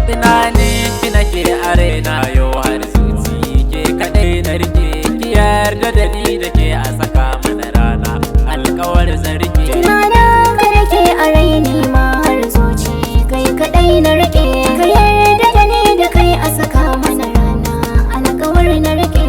Tunaninki nake a raina yau har zuci ke kadai na rike ki yarda da ni da ke a saka mana rana alƙawar zan rike. Tunaninka nake a raini ma har zuci kai kadai na rike ka yarda da ni da kai a saka mana rana alƙawar na rike.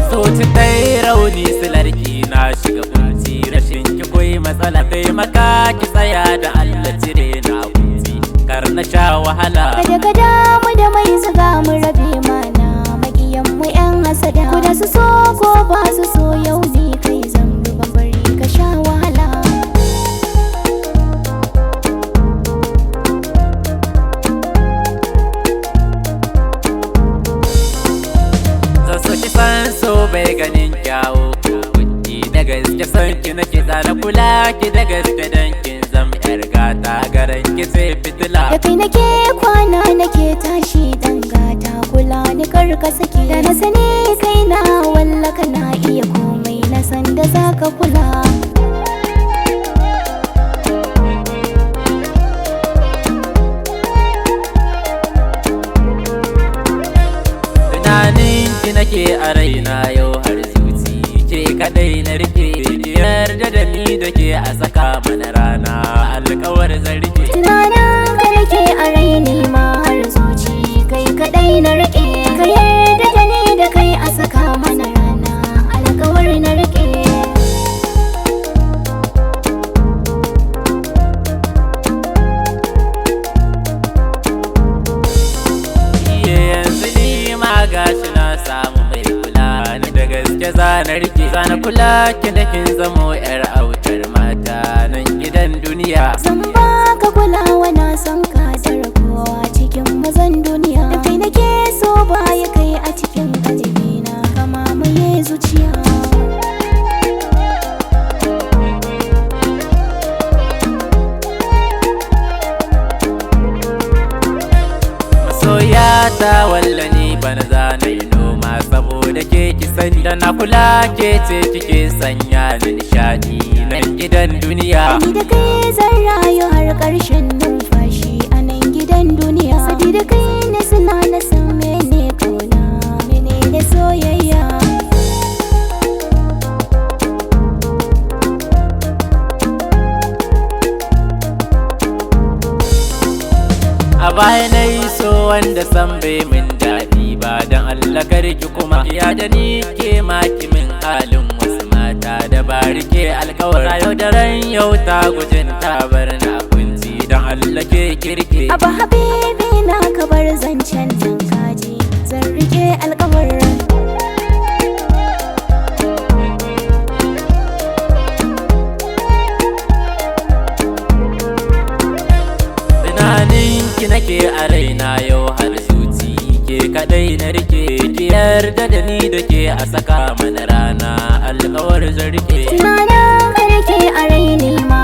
Soci dai rauni silarki na shiga kunci rashin ki koyi matsala taimaka ki tsaya da Allah cire na kunci kar na sha wahala. Kada ka damu da mai zuga mu rabe mana makiyan mu yan hasada ku da su so ko ba su so yau ni kai zan bi bari ka sha wahala. San so bai ganin kyawu kuɗi da gaske son ki nake zana kula ki da gaske dan kin zam yar gata garan ki sai fitila. Da kai nake kwana nake tashi dan gata kula ni kar ka saki da na sani kai na walla kana iya komai na san da zaka kula. Tunaninki nake a raina yau har zuci ke kadai na rike ki yarda da ni da ke a saka mana rana alƙawar zan rike. Tunaninka nake a raini ma har zuci kai kadai na rike ka yarda da ni da kai a saka mana rana alƙawar na rike. Gashi na samu mai kula ni da gaske zana rike zana kula ki da kin zamo yar autar mata nan gidan duniya. Zan baka kulawa na san ka tara kowa cikin mazan duniya da kai nake so baya kai a cikin kalbina kama mai zuciya. Masoyata wallani bana zana yi noma saboda ke ki sani da na kula ke ce kike sanya ni nishadi nan gidan duniya. Ni da kai zan rayu har ƙarshen numfashi a nan gidan duniya sabida kai ne suna na san mene kauna mene da soyayya. A baya na yi so wanda san bai min daɗi ba don Allah karki kuma ya da ni ke maki min halin wasu mata da ba rike alkawar yau da ran yau ta gujin ta bar na kunci don Allah ke kirki. Abu habibi na ka bar zancen nan kaji zan rike alkawar. Tunaninki nake a raina yau har zuci ke kadai na rike ki yarda da ni da ke a saka mana rana alkawar zan rike. Tunaninka nake a raini ma